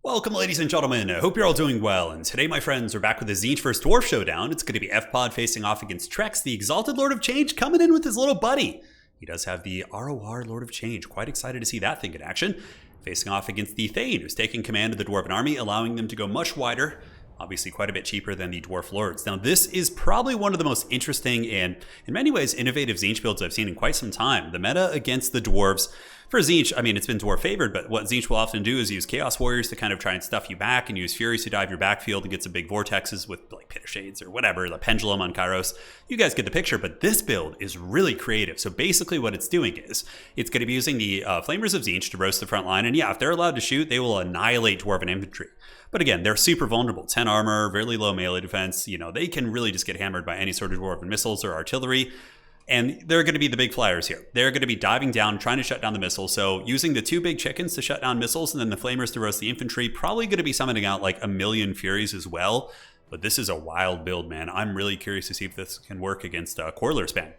Welcome, ladies and gentlemen. I hope you're all doing well, and today, my friends, we're back with the Tzeentch vs. Dwarf showdown. It's going to be F-Pod facing off against Trex, the Exalted Lord of Change, coming in with his little buddy. He does have the ROR Lord of Change. Quite excited to see that thing in action. Facing off against the Thane, who's taking command of the Dwarven army, allowing them to go much wider. Obviously quite a bit cheaper than the Dwarf Lords. Now, this is probably one of the most interesting and, in many ways, innovative Tzeentch builds I've seen in quite some time. The meta against the Dwarves. For Tzeentch, I mean, it's been Dwarf favored, but what Tzeentch will often do is use Chaos Warriors to kind of try and stuff you back, and use Furies to dive your backfield and get some big vortexes with like Pit of Shades or whatever, the Pendulum on Kairos. You guys get the picture, but this build is really creative. So basically what it's doing is, it's going to be using the Flamers of Tzeentch to roast the front line, and yeah, if they're allowed to shoot, they will annihilate Dwarven infantry. But again, they're super vulnerable. 10 armor, really low melee defense. You know, they can really just get hammered by any sort of Dwarven missiles or artillery. And they're going to be the big flyers here. They're going to be diving down, trying to shut down the missiles. So using the two big chickens to shut down missiles and then the flamers to roast the infantry, probably going to be summoning out like 1,000,000 Furies as well. But this is a wild build, man. I'm really curious to see if this can work against Corler Span.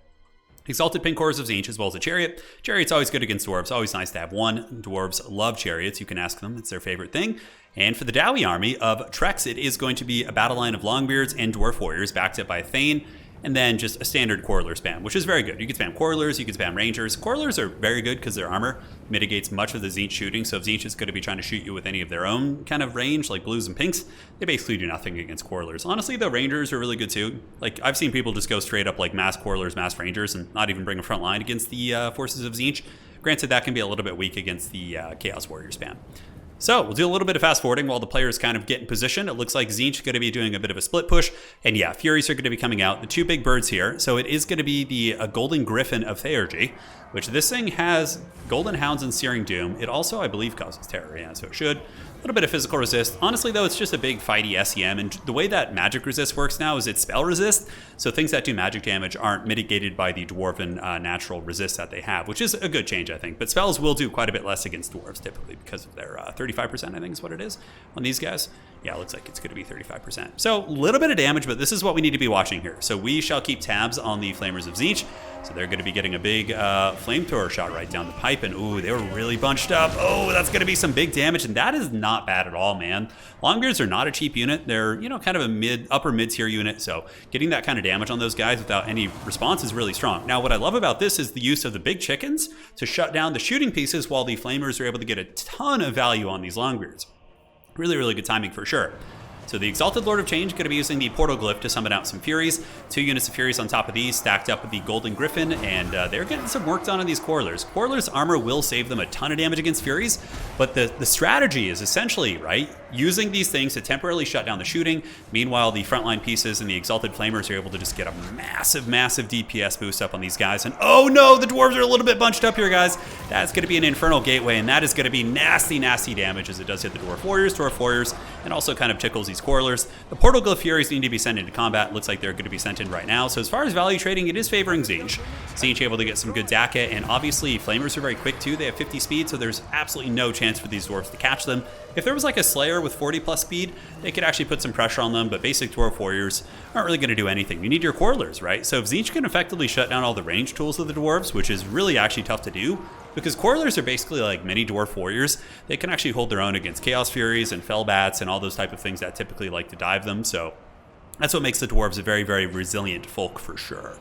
Exalted Pin Cores of Tzeentch, as well as a Chariot. Chariot's always good against Dwarves. Always nice to have one. Dwarves love Chariots. You can ask them. It's their favorite thing. And for the Dowie army of Trex, it is going to be a battle line of Longbeards and Dwarf Warriors, backed up by Thane. And then just a standard Quarreler spam, which is very good. You can spam Quarrelers, you can spam Rangers. Quarrelers are very good because their armor mitigates much of the Tzeentch shooting. So if Tzeentch is going to be trying to shoot you with any of their own kind of range, like blues and pinks, they basically do nothing against Quarrelers. Honestly, the Rangers are really good too. Like, I've seen people just go straight up like mass Quarrelers, mass Rangers, and not even bring a front line against the forces of Tzeentch. Granted, that can be a little bit weak against the Chaos Warrior spam. So we'll do a little bit of fast forwarding while the players kind of get in position. It looks like Tzeentch is going to be doing a bit of a split push. And yeah, Furies are going to be coming out. The two big birds here. So it is going to be the Golden Griffin of Theurgy, which this thing has Golden Hounds and Searing Doom. It also, I believe, causes terror. Yeah, so it should. A little bit of physical resist. Honestly, though, it's just a big fighty SEM. And the way that magic resist works now is it's spell resist. So things that do magic damage aren't mitigated by the Dwarven natural resist that they have, which is a good change, I think. But spells will do quite a bit less against Dwarves, typically, because of their 35%, I think is what it is on these guys. Yeah, it looks like it's going to be 35%. So a little bit of damage, but this is what we need to be watching here. So we shall keep tabs on the Flamers of Tzeentch. So they're going to be getting a big flamethrower shot right down the pipe. And ooh, they were really bunched up. Oh, that's going to be some big damage. And that is not bad at all, man. Longbeards are not a cheap unit. They're, you know, kind of a upper mid-tier unit. So getting that kind of damage on those guys without any response is really strong. Now, what I love about this is the use of the big chickens to shut down the shooting pieces while the Flamers are able to get a ton of value on these Longbeards. Really, really good timing for sure. So the Exalted Lord of Change going to be using the Portal Glyph to summon out some Furies. 2 units of Furies on top of these, stacked up with the Golden Griffin, and they're getting some work done on these Quarrelers. Quarrelers' armor will save them a ton of damage against Furies, but the strategy is essentially, right, using these things to temporarily shut down the shooting. Meanwhile, the frontline pieces and the Exalted Flamers are able to just get a massive, massive DPS boost up on these guys. And oh no, the Dwarves are a little bit bunched up here, guys. That's going to be an Infernal Gateway, and that is going to be nasty, nasty damage as it does hit the Dwarf Warriors, and also kind of tickles these Quarrelers. The Portal Glyph Furies need to be sent into combat. Looks like they're going to be sent in right now. So as far as value trading, it is favoring Tzeentch. Tzeentch able to get some good DACA, and obviously Flamers are very quick too. They have 50 speed, so there's absolutely no chance for these Dwarves to catch them. If there was like a Slayer with 40 plus speed, they could actually put some pressure on them, but basic Dwarf Warriors aren't really going to do anything. You need your Quarrelers, right? So if Tzeentch can effectively shut down all the range tools of the Dwarves, which is really actually tough to do, because Quarrelers are basically like mini Dwarf Warriors. They can actually hold their own against Chaos Furies and Fellbats and all those type of things that typically like to dive them. So that's what makes the Dwarves a very, very resilient folk for sure.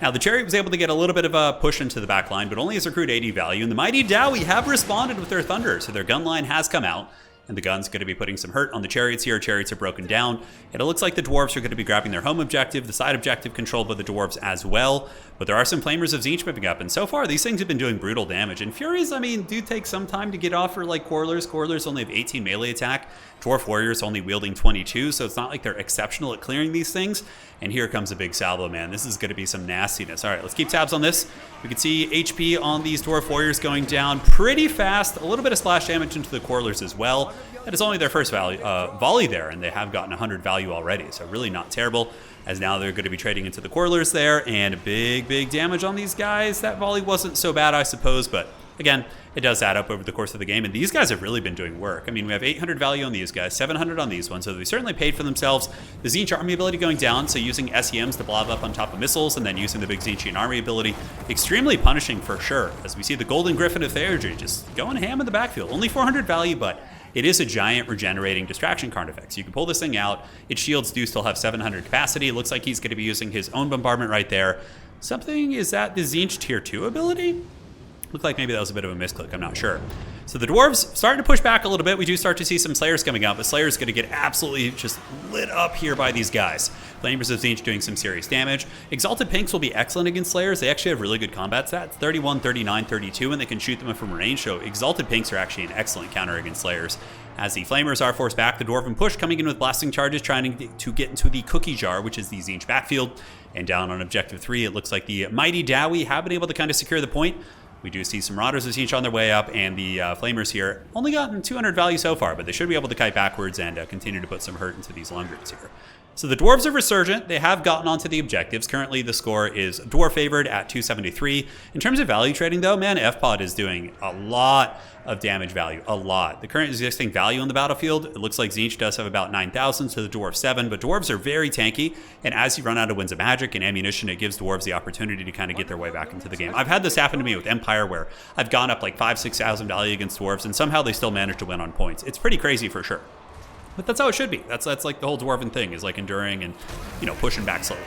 Now, the Chariot was able to get a little bit of a push into the back line, but only has accrued 80 value. And the Mighty Dowie have responded with their Thunder, so their gun line has come out. And the gun's going to be putting some hurt on the Chariots here. Chariots are broken down. And it looks like the Dwarves are going to be grabbing their home objective, the side objective controlled by the Dwarves as well. But there are some Flamers of Tzeentch moving up. And so far, these things have been doing brutal damage. And Furies, I mean, do take some time to get off for like Quarrelers. Quarrelers only have 18 melee attack. Dwarf Warriors only wielding 22. So it's not like they're exceptional at clearing these things. And here comes a big salvo, man. This is going to be some nastiness. All right, let's keep tabs on this. We can see HP on these Dwarf Warriors going down pretty fast. A little bit of splash damage into the Quarrelers as well. That is only their first volley there, and they have gotten 100 value already, so really not terrible, as now they're going to be trading into the Quarrelers there, and big, big damage on these guys. That volley wasn't so bad, I suppose, but again, it does add up over the course of the game, and these guys have really been doing work. I mean, we have 800 value on these guys, 700 on these ones, so they certainly paid for themselves. The Tzeentch army ability going down, so using SEMs to blob up on top of missiles, and then using the big Tzeentchian army ability, extremely punishing for sure, as we see the Golden Griffin of Theurgy just going ham in the backfield. Only 400 value, but it is a giant regenerating distraction card effect. So you can pull this thing out. Its shields do still have 700 capacity. It looks like he's going to be using his own bombardment right there. Something, is that the Tzeentch tier 2 ability? Looked like maybe that was a bit of a misclick, I'm not sure. So the Dwarves starting to push back a little bit. We do start to see some Slayers coming out, but Slayer's going to get absolutely just lit up here by these guys. Flamers of Tzeentch doing some serious damage. Exalted Pinks will be excellent against Slayers. They actually have really good combat stats, 31, 39, 32, and they can shoot them from range, so Exalted Pinks are actually an excellent counter against Slayers. As the Flamers are forced back, the Dwarven push coming in with blasting charges, trying to get into the Cookie Jar, which is the Tzeentch backfield. And down on Objective 3, it looks like the Mighty Dowie have been able to kind of secure the point. We do see some Marauders of Tzeentch on their way up, and the Flamers here only gotten 200 value so far, but they should be able to kite backwards and continue to put some hurt into these Lungers here. So the Dwarves are resurgent. They have gotten onto the objectives. Currently, the score is Dwarf favored at 273. In terms of value trading, though, man, FPOD is doing a lot of damage value, a lot. The current existing value on the battlefield, it looks like Tzeentch does have about 9,000, so the Dwarf 7, but Dwarves are very tanky, and as you run out of Winds of Magic and ammunition, it gives Dwarves the opportunity to kind of get their way back into the game. I've had this happen to me with Empire, where I've gone up like 5,000-6,000 value against Dwarves, and somehow they still manage to win on points. It's pretty crazy for sure. But that's how it should be. That's like the whole Dwarven thing, is like enduring and, you know, pushing back slowly.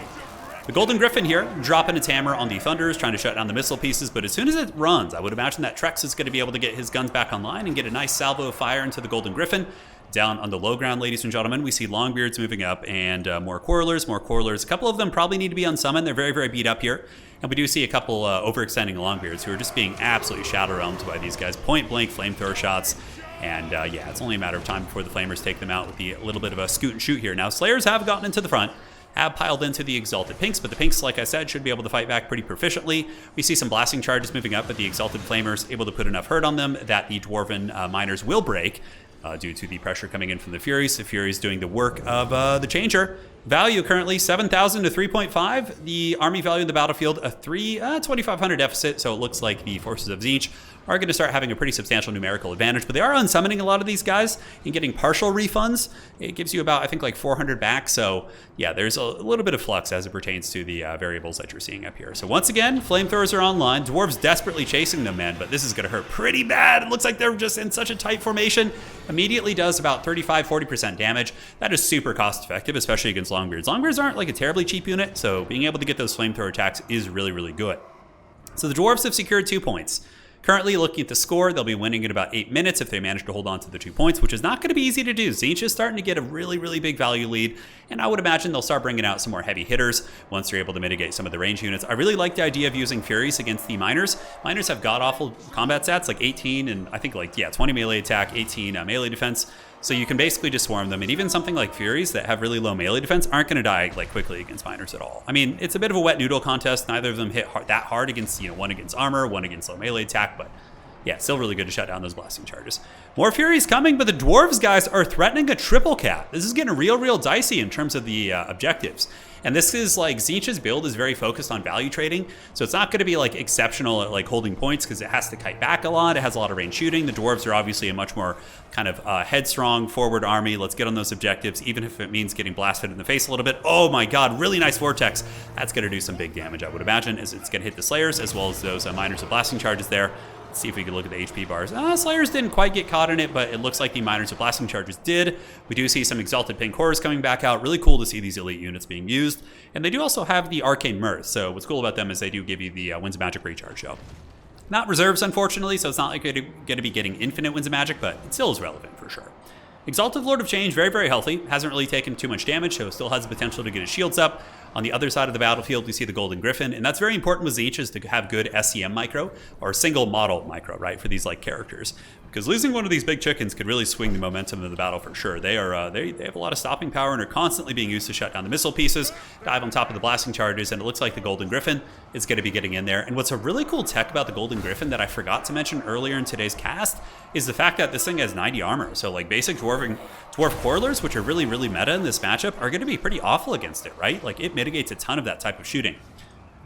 The Golden Griffin here, dropping its hammer on the Thunders, trying to shut down the missile pieces, but as soon as it runs, I would imagine that Trex is going to be able to get his guns back online and get a nice salvo of fire into the Golden Griffin. Down on the low ground, ladies and gentlemen, we see Longbeards moving up, and more Quarrelers, more Quarrelers. A couple of them probably need to be unsummoned. They're very, very beat up here. And we do see a couple overextending Longbeards who are just being absolutely shadow realmed by these guys. Point blank flamethrower shots. And yeah, it's only a matter of time before the Flamers take them out with the little bit of a scoot and shoot here. Now, Slayers have gotten into the front, have piled into the Exalted Pinks, but the Pinks, like I said, should be able to fight back pretty proficiently. We see some blasting charges moving up, but the Exalted Flamers able to put enough hurt on them that the Dwarven miners will break due to the pressure coming in from the Furies. The Furies doing the work of the Changer. Value currently 7,000 to 3.5. The army value in the battlefield, a 2,500 deficit, so it looks like the forces of Tzeentch are going to start having a pretty substantial numerical advantage, but they are unsummoning a lot of these guys and getting partial refunds. It gives you about, I think, like 400 back, so yeah, there's a little bit of flux as it pertains to the variables that you're seeing up here. So once again, flamethrowers are online. Dwarves desperately chasing them, man, but this is going to hurt pretty bad. It looks like they're just in such a tight formation. Immediately does about 35-40% damage. That is super cost effective, especially against Longbeards. Longbeards aren't like a terribly cheap unit, so being able to get those flamethrower attacks is really, really good. So the Dwarves have secured 2 points. Currently, looking at the score, they'll be winning in about 8 minutes if they manage to hold on to the 2 points, which is not going to be easy to do. Tzeentch is starting to get a really, really big value lead, and I would imagine they'll start bringing out some more heavy hitters once they're able to mitigate some of the range units. I really like the idea of using Furies against the Miners. Miners have god-awful combat stats, like 18 and I think like, yeah, 20 melee attack, 18 melee defense. So you can basically just swarm them, and even something like Furies that have really low melee defense aren't going to die like quickly against Miners at all. I mean, it's a bit of a wet noodle contest. Neither of them hit that hard against, you know, one against armor, one against low melee attack, but yeah, still really good to shut down those blasting charges. More Furies coming, but the Dwarves, guys, are threatening a triple cap. This is getting real dicey in terms of the objectives. And this is like, Tzeentch's build is very focused on value trading, so it's not going to be like exceptional at like holding points because it has to kite back a lot. It has a lot of range shooting. The Dwarves are obviously a much more kind of headstrong forward army. Let's get on those objectives, even if it means getting blasted in the face a little bit. Oh my god, really nice Vortex. That's going to do some big damage, I would imagine, as it's going to hit the Slayers as well as those Miners of blasting charges there. Let's see if we can look at the HP bars. Slayers didn't quite get caught in it, but it looks like the Miners of Blasting Charges did. We do see some Exalted Pink Horrors coming back out. Really cool to see these elite units being used. And they do also have the Arcane Mirth. So what's cool about them is they do give you the Winds of Magic recharge. So not reserves, unfortunately, so it's not like you're going to be getting infinite Winds of Magic, but it still is relevant for sure. Exalted Lord of Change, very healthy. Hasn't really taken too much damage, so still has the potential to get his shields up. On the other side of the battlefield, we see the Golden Griffin, and that's very important with Tzeentch, is to have good SCM micro, or single model micro, right, for these like characters. Because losing one of these big chickens could really swing the momentum of the battle for sure. They are they have a lot of stopping power and are constantly being used to shut down the missile pieces, dive on top of the blasting charges, and it looks like the Golden Griffin is going to be getting in there. And what's a really cool tech about the Golden Griffin that I forgot to mention earlier in today's cast is the fact that this thing has 90 armor. So like basic Dwarf Quarrelers, which are really meta in this matchup, are going to be pretty awful against it, right? Like it mitigates a ton of that type of shooting.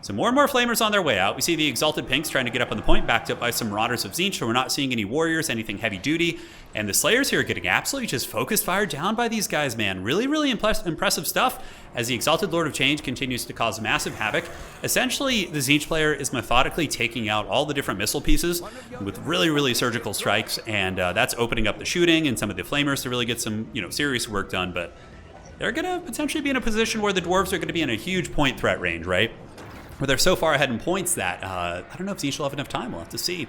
So more and more Flamers on their way out. We see the Exalted Pinks trying to get up on the point, backed up by some Marauders of Tzeentch, so we're not seeing any Warriors, anything heavy duty. And the Slayers here are getting absolutely just focused fire down by these guys, man. Really, really impressive stuff as the Exalted Lord of Change continues to cause massive havoc. Essentially, the Tzeentch player is methodically taking out all the different missile pieces with really, really surgical strikes, and that's opening up the shooting and some of the Flamers to really get some, serious work done. But they're going to potentially be in a position where the Dwarves are going to be in a huge point threat range, right? Where they're so far ahead in points that I don't know if Tzeentch will have enough time. We'll have to see.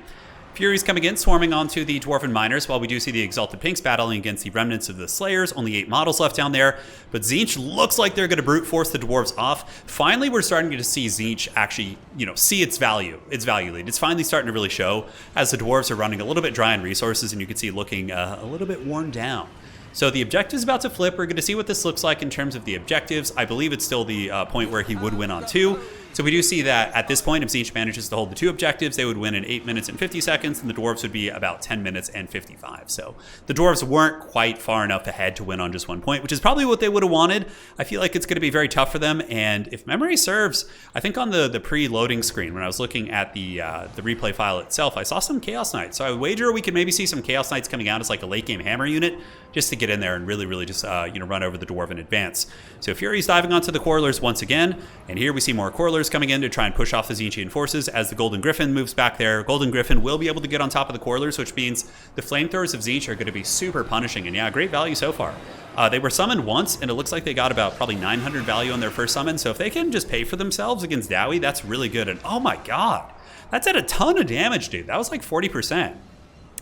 Furies coming in, swarming onto the Dwarven Miners, while we do see the Exalted Pinks battling against the remnants of the Slayers. Only 8 models left down there, but Tzeentch looks like they're going to brute force the Dwarves off. Finally, we're starting to see Tzeentch actually, see its value lead. It's finally starting to really show as the Dwarves are running a little bit dry on resources, and you can see looking a little bit worn down. So the objective is about to flip. We're going to see what this looks like in terms of the objectives. I believe it's still the point where he would win on 2. So we do see that at this point, if Tzeentch manages to hold the 2 objectives, they would win in 8 minutes and 50 seconds, and the Dwarves would be about 10 minutes and 55. So the Dwarves weren't quite far enough ahead to win on just 1 point, which is probably what they would have wanted. I feel like it's going to be very tough for them, and if memory serves, I think on the pre-loading screen, when I was looking at the replay file itself, I saw some Chaos Knights. So I wager we could maybe see some Chaos Knights coming out as like a late-game hammer unit, just to get in there and really just run over the Dwarven advance. So Fury's diving onto the Quarrelers once again, and here we see more Quarrelers coming in to try and push off the Tzeentchian forces as the Golden Griffin moves back there. Golden Griffin will be able to get on top of the Quarrelers, which means the Flamethrowers of Tzeentch are going to be super punishing, and yeah, great value so far. They were summoned once, and it looks like they got about probably 900 value on their first summon, so if they can just pay for themselves against Dowie, that's really good. And oh my god, that's at a ton of damage, dude. That was like 40%.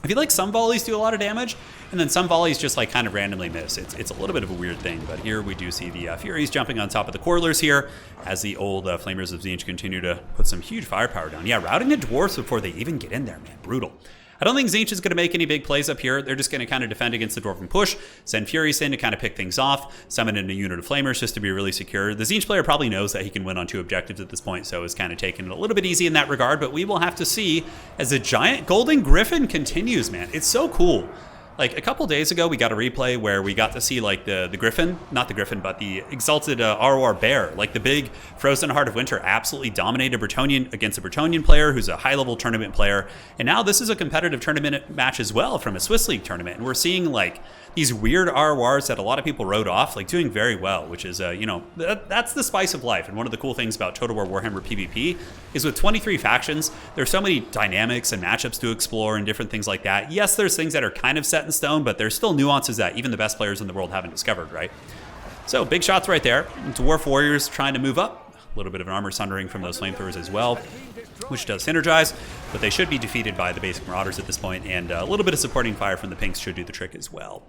I feel like some volleys do a lot of damage, and then some volleys just like kind of randomly miss. It's a little bit of a weird thing, but here we do see the Furies jumping on top of the Quarrelers here as the old Flamers of Tzeentch continue to put some huge firepower down. Yeah, routing the Dwarfs before they even get in there, man, brutal. I don't think Tzeentch is going to make any big plays up here. They're just going to kind of defend against the Dwarven push, send Furies in to kind of pick things off, summon in a unit of Flamers just to be really secure. The Tzeentch player probably knows that he can win on 2 objectives at this point, so is kind of taking it a little bit easy in that regard, but we will have to see as the giant Golden Griffin continues, man. It's so cool. Like a couple days ago, we got a replay where we got to see like the Griffin, not the Griffin, but the Exalted ROR Bear, like the big Frozen Heart of Winter absolutely dominated Bretonnian against a Bretonnian player who's a high-level tournament player. And now this is a competitive tournament match as well from a Swiss League tournament. And we're seeing like these weird RORs that a lot of people wrote off, like doing very well, which is, that's the spice of life. And one of the cool things about Total War Warhammer PvP is with 23 factions, there's so many dynamics and matchups to explore and different things like that. Yes, there's things that are kind of set in stone, but there's still nuances that even the best players in the world haven't discovered, right? So big shots right there. Dwarf Warriors trying to move up. A little bit of an armor sundering from those Flamethrowers as well, which does synergize, but they should be defeated by the basic Marauders at this point, and a little bit of supporting fire from the Pinks should do the trick as well.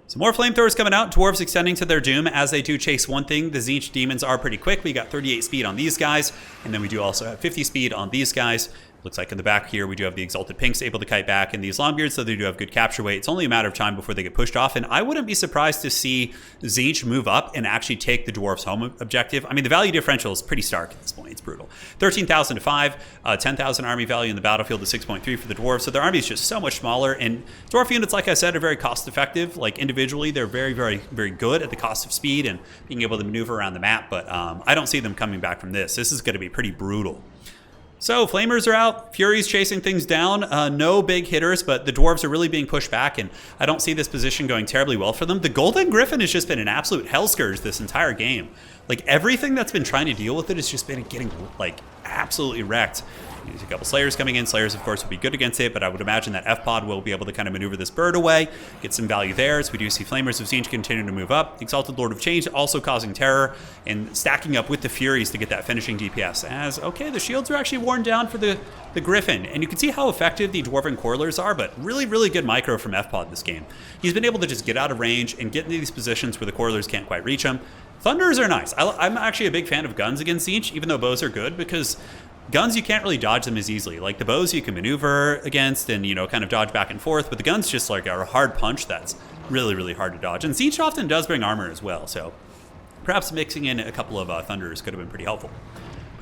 So more Flamethrowers coming out, Dwarves extending to their doom as they do chase one thing. The Tzeentch demons are pretty quick. We got 38 speed on these guys, and then we do also have 50 speed on these guys. Looks like in the back here, we do have the Exalted Pinks able to kite back, and these Longbeards, so they do have good capture weight. It's only a matter of time before they get pushed off, and I wouldn't be surprised to see Tzeentch move up and actually take the Dwarfs home objective. I mean, the value differential is pretty stark at this point. It's brutal. 13,000 to 5, 10,000 army value in the battlefield to 6.3 for the Dwarves, so their army is just so much smaller, and Dwarf units, like I said, are very cost-effective. Like, individually, they're very, very, very good at the cost of speed and being able to maneuver around the map, but I don't see them coming back from this. This is going to be pretty brutal. So Flamers are out, Furies chasing things down, no big hitters, but the Dwarves are really being pushed back, and I don't see this position going terribly well for them. The Golden Griffin has just been an absolute hell scourge this entire game. Like, everything that's been trying to deal with it has just been getting, like, absolutely wrecked. There's a couple Slayers coming in. Slayers, of course, will be good against it, but I would imagine that F-Pod will be able to kind of maneuver this bird away, get some value there, as we do see Flamers of Tzeentch continue to move up. Exalted Lord of Change also causing terror and stacking up with the Furies to get that finishing DPS. As, okay, the shields are actually worn down for the Griffin, and you can see how effective the Dwarven Quarrelers are, but really, really good micro from F-Pod this game. He's been able to just get out of range and get into these positions where the Quarrelers can't quite reach him. Thunders are nice. I'm actually a big fan of guns against Tzeentch, even though bows are good, because guns, you can't really dodge them as easily. Like the bows you can maneuver against and, kind of dodge back and forth, but the guns just like are a hard punch that's really, really hard to dodge. And Tzeentch often does bring armor as well, so perhaps mixing in a couple of Thunders could have been pretty helpful.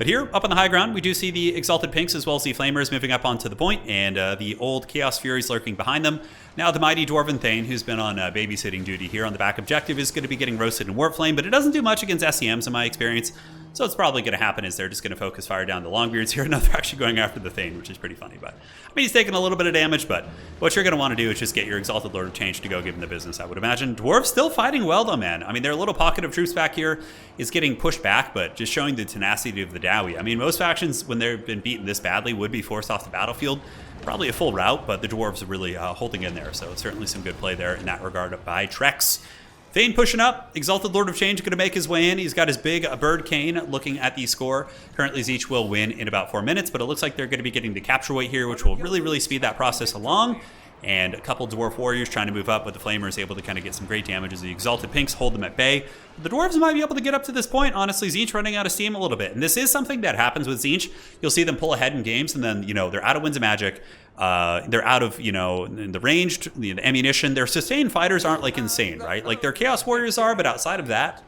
But here, up on the high ground, we do see the Exalted Pinks as well as the Flamers moving up onto the point, and the old Chaos Furies lurking behind them. Now the mighty Dwarven Thane, who's been on babysitting duty here on the back objective, is going to be getting roasted in Warp Flame, but it doesn't do much against SEMs in my experience. So it's probably going to happen is they're just going to focus fire down the Longbeards here. Now they're actually going after the Thane, which is pretty funny. But I mean, he's taking a little bit of damage, but what you're going to want to do is just get your Exalted Lord of Change to go give him the business, I would imagine. Dwarves still fighting well, though, man. I mean, their little pocket of troops back here is getting pushed back, but just showing the tenacity of the Dowie. I mean, most factions, when they've been beaten this badly, would be forced off the battlefield. Probably a full rout, but the Dwarves are really holding in there. So it's certainly some good play there in that regard by Trex. Thane pushing up. Exalted Lord of Change going to make his way in. He's got his big bird cane looking at the score. Currently, Tzeentch will win in about 4 minutes, but it looks like they're going to be getting the capture weight here, which will really speed that process along. And a couple Dwarf Warriors trying to move up, but the Flamers able to kind of get some great damage as the Exalted Pinks hold them at bay. The Dwarves might be able to get up to this point. Honestly, Tzeentch running out of steam a little bit. And this is something that happens with Tzeentch. You'll see them pull ahead in games, and then, they're out of Winds of Magic. They're out of, the ranged, the ammunition. Their sustained fighters aren't, insane, right? Their Chaos Warriors are, but outside of that,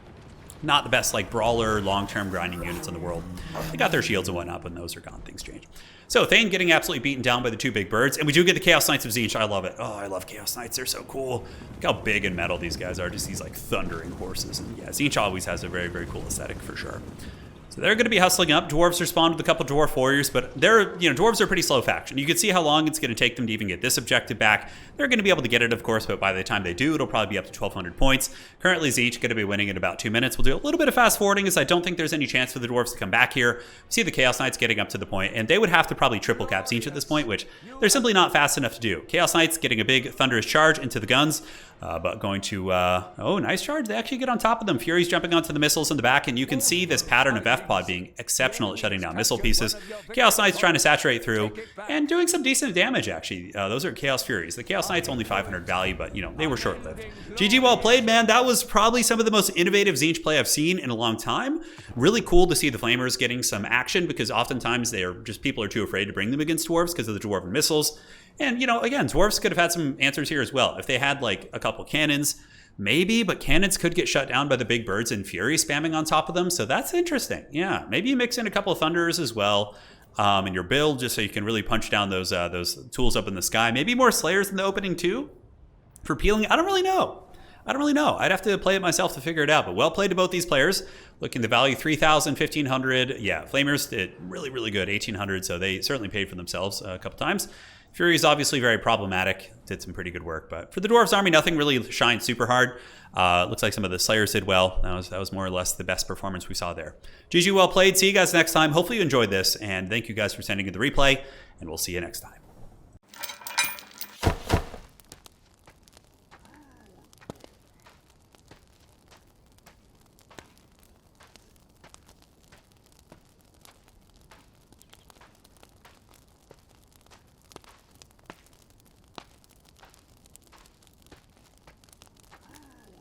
not the best, brawler, long-term grinding units in the world. They got their shields and whatnot, but those are gone. Things change. So Thane getting absolutely beaten down by the 2 big birds. And we do get the Chaos Knights of Tzeentch. I love it. Oh, I love Chaos Knights. They're so cool. Look how big and metal these guys are. Just these, thundering horses. And yeah, Tzeentch always has a very cool aesthetic for sure. So they're going to be hustling up. Dwarves respond with a couple Dwarf Warriors, but Dwarves are a pretty slow faction. You can see how long it's going to take them to even get this objective back. They're going to be able to get it, of course, but by the time they do, it'll probably be up to 1,200 points. Currently, Tzeentch going to be winning in about 2 minutes. We'll do a little bit of fast forwarding, as I don't think there's any chance for the Dwarves to come back here. See the Chaos Knights getting up to the point, and they would have to probably triple cap Tzeentch at this point, which they're simply not fast enough to do. Chaos Knights getting a big thunderous charge into the guns, but going to, oh, nice charge. They actually get on top of them. Fury's jumping onto the missiles in the back, and you can see this pattern of FPOD being exceptional at shutting down missile pieces. Chaos Knights trying to saturate through and doing some decent damage, actually. Those are Chaos Furies. The Chaos Knights only 500 value, but, they were short-lived. GG, well played, man. That was probably some of the most innovative Tzeentch play I've seen in a long time. Really cool to see the Flamers getting some action, because oftentimes people are too afraid to bring them against Dwarves because of the Dwarven missiles. And, again, Dwarves could have had some answers here as well. If they had, a couple cannons, maybe, but cannons could get shut down by the big birds and Fury spamming on top of them. So that's interesting. Yeah, maybe you mix in a couple of Thunderers as well in your build, just so you can really punch down those tools up in the sky. Maybe more Slayers in the opening too for peeling. I don't really know. I'd have to play it myself to figure it out. But well played to both these players. Looking to value 3,000, 1,500. Yeah, Flamers did really good, 1,800. So they certainly paid for themselves a couple times. Fury is obviously very problematic. Did some pretty good work, but for the Dwarves army, nothing really shined super hard. Looks like some of the Slayers did well. That was more or less the best performance we saw there. GG, well played. See you guys next time. Hopefully you enjoyed this, and thank you guys for sending in the replay, and we'll see you next time.